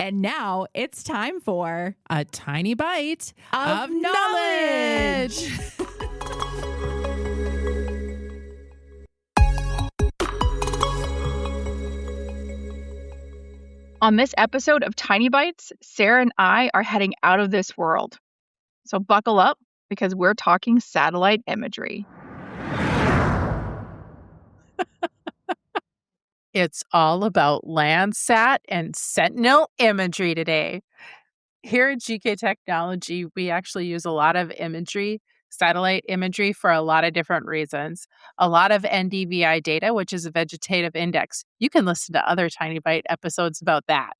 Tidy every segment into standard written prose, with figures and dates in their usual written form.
And now it's time for a tiny bite of knowledge. On this episode of Tiny Bites, Sarah and I are heading out of this world. So buckle up because we're talking satellite imagery. It's all about Landsat and Sentinel imagery today. Here at GK Technology, we actually use a lot of imagery, satellite imagery, for a lot of different reasons. A lot of NDVI data, which is a vegetative index. You can listen to other Tiny Bite episodes about that.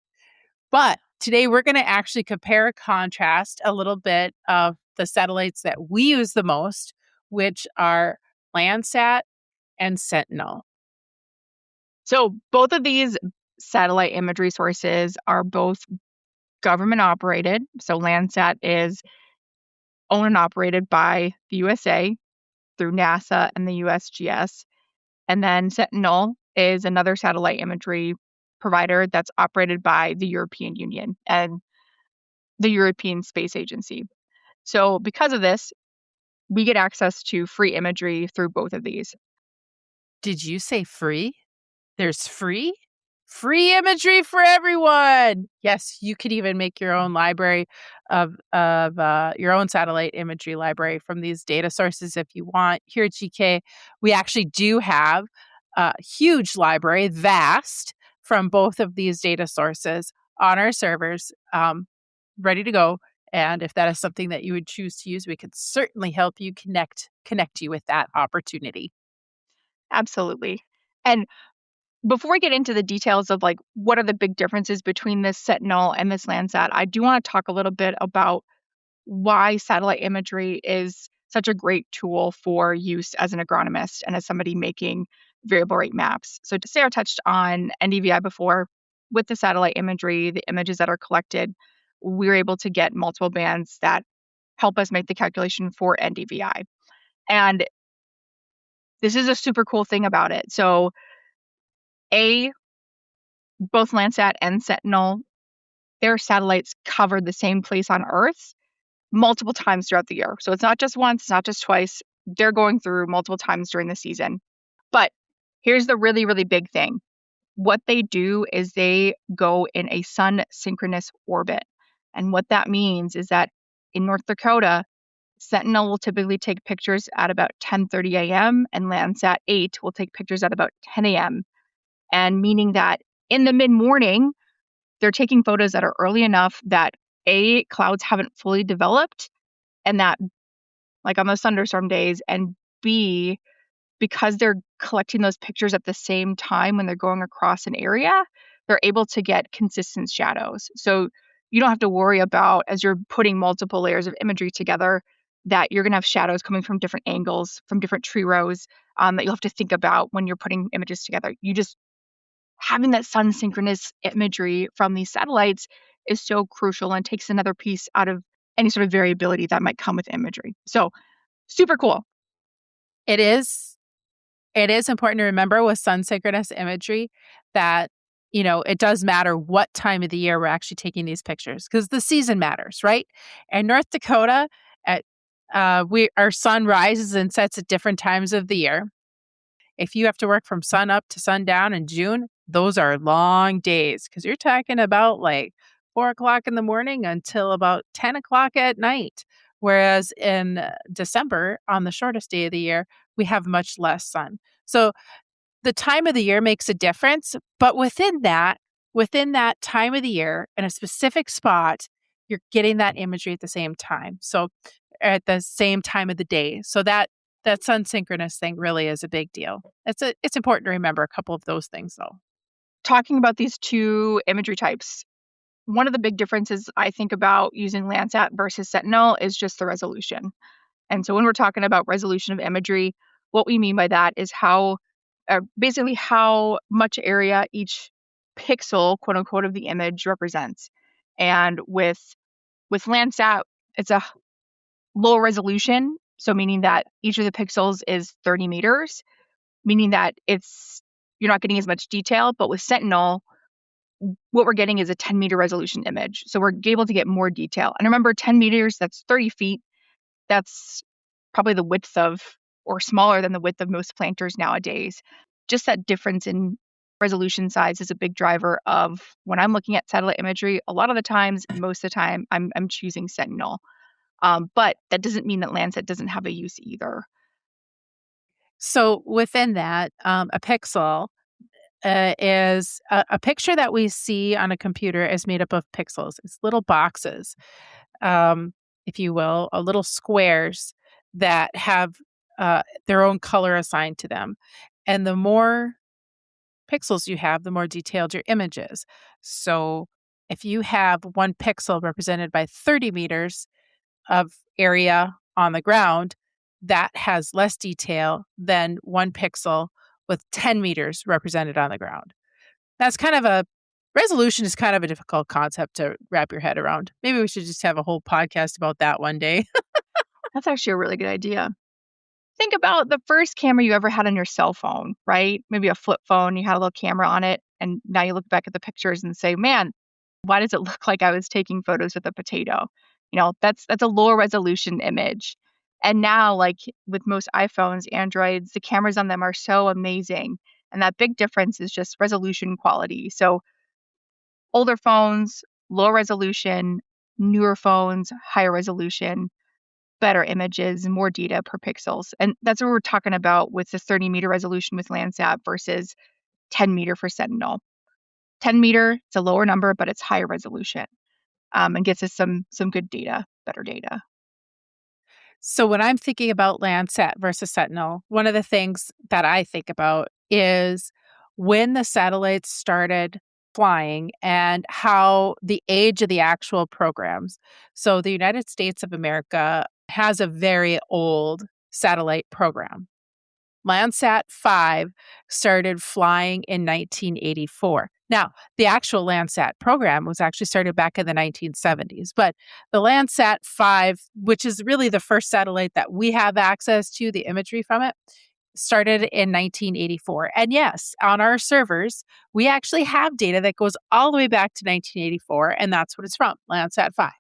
But today we're going to actually compare and contrast a little bit of the satellites that we use the most, which are Landsat and Sentinel. So both of these satellite imagery sources are both government operated. So Landsat is owned and operated by the USA through NASA and the USGS. And then Sentinel is another satellite imagery provider that's operated by the European Union and the European Space Agency. So because of this, we get access to free imagery through both of these. Did you say free? There's free imagery for everyone. Yes, you could even make your own library of your own satellite imagery library from these data sources if you want. Here at GK, we actually do have a huge library, vast, from both of these data sources on our servers, ready to go. And if that is something that you would choose to use, we could certainly help you connect you with that opportunity. Absolutely. And before we get into the details of like what are the big differences between this Sentinel and this Landsat, I do want to talk a little bit about why satellite imagery is such a great tool for use as an agronomist and as somebody making variable rate maps. So Sarah touched on NDVI before. With the satellite imagery, the images that are collected, we're able to get multiple bands that help us make the calculation for NDVI. And this is a super cool thing about it. So both Landsat and Sentinel, their satellites cover the same place on Earth multiple times throughout the year. So it's not just once, it's not just twice. They're going through multiple times during the season. But here's the really, really big thing. What they do is they go in a sun-synchronous orbit. And what that means is that in North Dakota, Sentinel will typically take pictures at about 10:30 a.m. and Landsat 8 will take pictures at about 10 a.m. And meaning that in the mid-morning, they're taking photos that are early enough that A, clouds haven't fully developed, and that, like on those thunderstorm days, and B, because they're collecting those pictures at the same time when they're going across an area, they're able to get consistent shadows. So you don't have to worry about, as you're putting multiple layers of imagery together, that you're going to have shadows coming from different angles, from different tree rows, that you'll have to think about when you're putting images together. You just having that sun-synchronous imagery from these satellites is so crucial and takes another piece out of any sort of variability that might come with imagery. So super cool. It is important to remember with sun-synchronous imagery that, it does matter what time of the year we're actually taking these pictures because the season matters, right? And North Dakota, our sun rises and sets at different times of the year. If you have to work from sun up to sundown in June, those are long days because you're talking about like 4 o'clock in the morning until about 10 o'clock at night. Whereas in December, on the shortest day of the year, we have much less sun. So the time of the year makes a difference. But within that time of the year in a specific spot, you're getting that imagery at the same time. So at the same time of the day. So that sun-synchronous thing really is a big deal. It's important to remember a couple of those things, though. Talking about these two imagery types, one of the big differences I think about using Landsat versus Sentinel is just the resolution. And so when we're talking about resolution of imagery, what we mean by that is basically how much area each pixel, quote unquote, of the image represents. And with Landsat, it's a low resolution. So meaning that each of the pixels is 30 meters, meaning that you're not getting as much detail. But with Sentinel, what we're getting is a 10-meter resolution image. So we're able to get more detail. And remember, 10 meters, that's 30 feet. That's probably the width of, or smaller than the width of most planters nowadays. Just that difference in resolution size is a big driver of when I'm looking at satellite imagery. A lot of the times, most of the time, I'm choosing Sentinel. But that doesn't mean that Landsat doesn't have a use either. So within that, a pixel is a picture that we see on a computer is made up of pixels. It's little boxes, if you will, little squares that have their own color assigned to them. And the more pixels you have, the more detailed your image is. So if you have one pixel represented by 30 meters of area on the ground, that has less detail than one pixel with 10 meters represented on the ground. That's kind of a resolution is kind of a difficult concept to wrap your head around. Maybe we should just have a whole podcast about that one day. That's actually a really good idea. Think about the first camera you ever had on your cell phone, right? Maybe a flip phone, you had a little camera on it, and now you look back at the pictures and say, man, why does it look like I was taking photos with a potato? That's a lower resolution image. And now, like with most iPhones, Androids, the cameras on them are so amazing. And that big difference is just resolution quality. So older phones, lower resolution, newer phones, higher resolution, better images, more data per pixels. And that's what we're talking about with the 30-meter resolution with Landsat versus 10-meter for Sentinel. 10-meter, it's a lower number, but it's higher resolution and gets us some good data, better data. So when I'm thinking about Landsat versus Sentinel, one of the things that I think about is when the satellites started flying and how the age of the actual programs. So the United States of America has a very old satellite program. Landsat 5 started flying in 1984. Now, the actual Landsat program was actually started back in the 1970s, but the Landsat 5, which is really the first satellite that we have access to, the imagery from it, started in 1984. And yes, on our servers, we actually have data that goes all the way back to 1984, and that's what it's from, Landsat 5.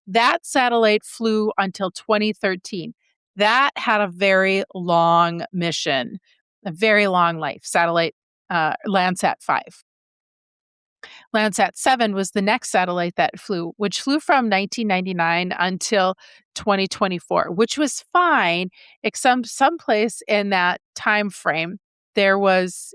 That satellite flew until 2013. That had a very long mission, a very long life, satellite Landsat 5. Landsat 7 was the next satellite that flew, which flew from 1999 until 2024, which was fine, except someplace in that time frame, it was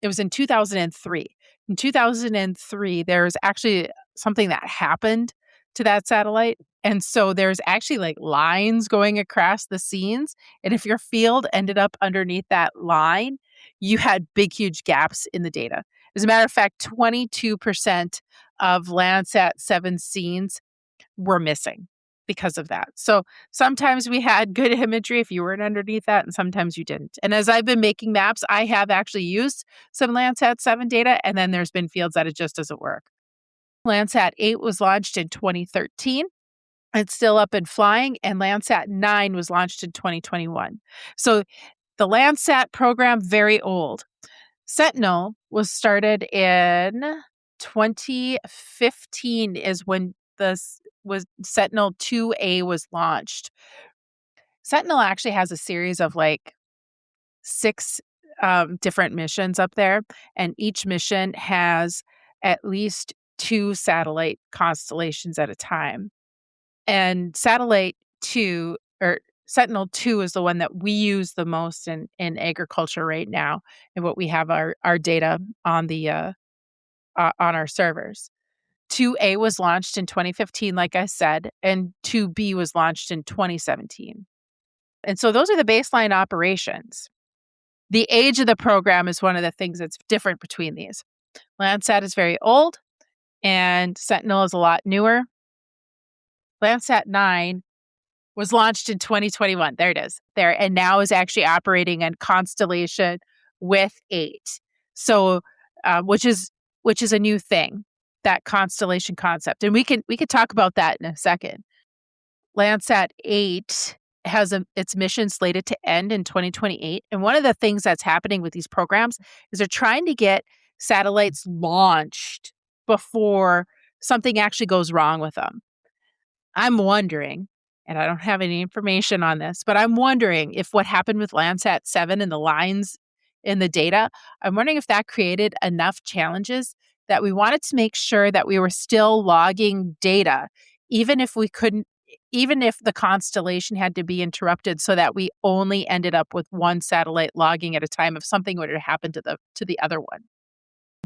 in 2003. In 2003, there was actually something that happened to that satellite. And so there's actually like lines going across the scenes. And if your field ended up underneath that line, you had big, huge gaps in the data. As a matter of fact, 22% of Landsat 7 scenes were missing because of that. So sometimes we had good imagery if you weren't underneath that, and sometimes you didn't. And as I've been making maps, I have actually used some Landsat 7 data, and then there's been fields that it just doesn't work. Landsat 8 was launched in 2013. It's still up and flying, and Landsat 9 was launched in 2021. So the Landsat program, very old. Sentinel was started in 2015 is when Sentinel 2A was launched. Sentinel actually has a series of like 6 different missions up there, and each mission has at least 2 satellite constellations at a time. And Satellite 2 or Sentinel 2 is the one that we use the most in agriculture right now, and what we have our data on the on our servers. 2A was launched in 2015, like I said, and 2B was launched in 2017. And so those are the baseline operations. The age of the program is one of the things that's different between these. Landsat is very old, and Sentinel is a lot newer. Landsat 9 was launched in 2021. There it is. There. And now is actually operating in constellation with 8. So, which is a new thing, that constellation concept. And we could talk about that in a second. Landsat 8 has its mission slated to end in 2028. And one of the things that's happening with these programs is they're trying to get satellites launched before something actually goes wrong with them. I'm wondering, and I don't have any information on this, but I'm wondering if what happened with Landsat 7 and the lines in the data, I'm wondering if that created enough challenges that we wanted to make sure that we were still logging data, even if the constellation had to be interrupted, so that we only ended up with one satellite logging at a time if something were to happen to the other one.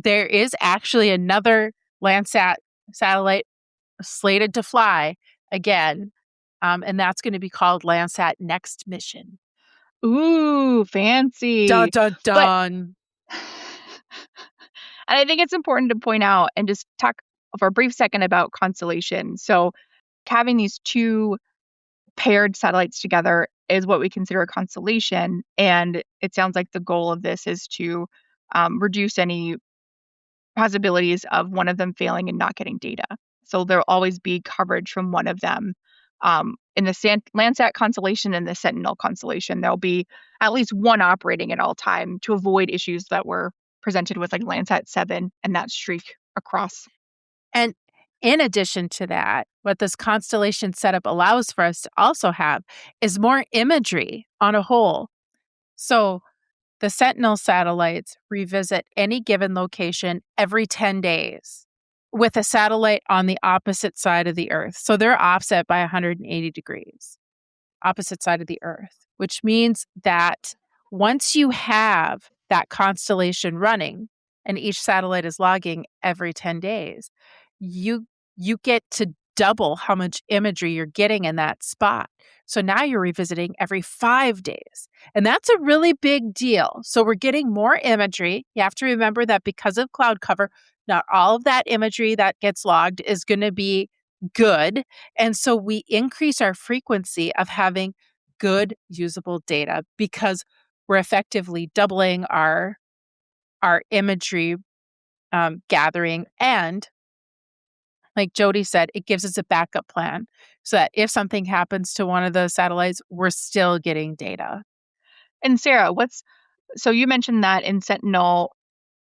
There is actually another Landsat satellite slated to fly again, and that's going to be called Landsat Next Mission. Ooh, fancy. Dun, dun, dun. And I think it's important to point out and just talk for a brief second about constellation. So having these two paired satellites together is what we consider a constellation. And it sounds like the goal of this is to reduce any possibilities of one of them failing and not getting data. So there'll always be coverage from one of them. In the Landsat constellation and the Sentinel constellation, there'll be at least one operating at all time to avoid issues that were presented with like Landsat 7 and that streak across. And in addition to that, what this constellation setup allows for us to also have is more imagery on a whole. So the Sentinel satellites revisit any given location every 10 days with a satellite on the opposite side of the Earth. So they're offset by 180 degrees, opposite side of the Earth, which means that once you have that constellation running and each satellite is logging every 10 days, you get to double how much imagery you're getting in that spot. So now you're revisiting every 5 days. And that's a really big deal. So we're getting more imagery. You have to remember that because of cloud cover, not all of that imagery that gets logged is going to be good. And so we increase our frequency of having good usable data because we're effectively doubling our imagery gathering. And like Jody said, it gives us a backup plan so that if something happens to one of the satellites, we're still getting data. And Sarah, so you mentioned that in Sentinel,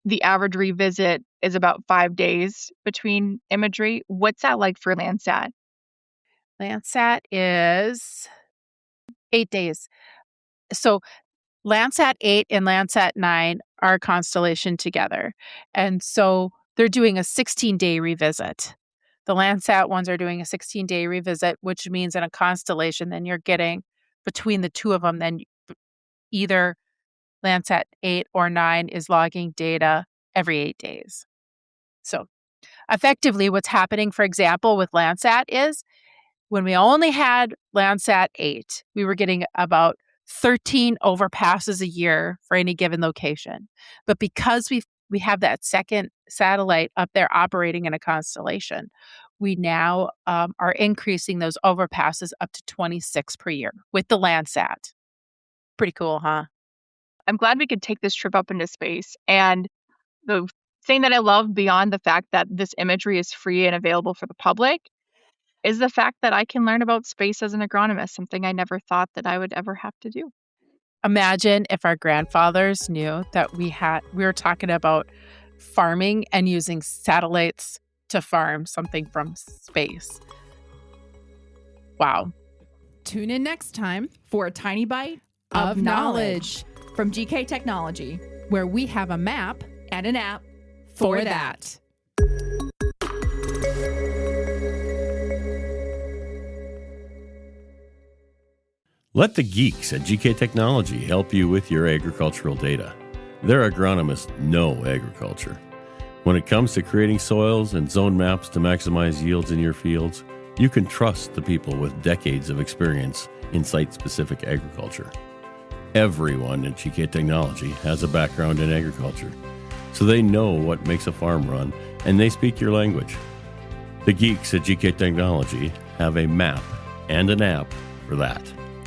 the average revisit is about 5 days between imagery. What's that like for Landsat? Landsat is 8 days. So Landsat 8 and Landsat 9 are a constellation together. And so they're doing a 16-day revisit. The Landsat ones are doing a 16-day revisit, which means in a constellation, then you're getting between the two of them, then either Landsat 8 or 9 is logging data every 8 days. So effectively what's happening, for example, with Landsat is when we only had Landsat 8, we were getting about 13 overpasses a year for any given location. But because we have that second satellite up there operating in a constellation, we now are increasing those overpasses up to 26 per year with the Landsat. Pretty cool, huh? I'm glad we could take this trip up into space. And the thing that I love beyond the fact that this imagery is free and available for the public is the fact that I can learn about space as an agronomist, something I never thought that I would ever have to do. Imagine if our grandfathers knew that we were talking about farming and using satellites to farm something from space. Wow. Tune in next time for a tiny bite of knowledge from GK Technology, where we have a map and an app for that. Let the geeks at GK Technology help you with your agricultural data. Their agronomists know agriculture. When it comes to creating soils and zone maps to maximize yields in your fields, you can trust the people with decades of experience in site-specific agriculture. Everyone at GK Technology has a background in agriculture, so they know what makes a farm run, and they speak your language. The geeks at GK Technology have a map and an app for that.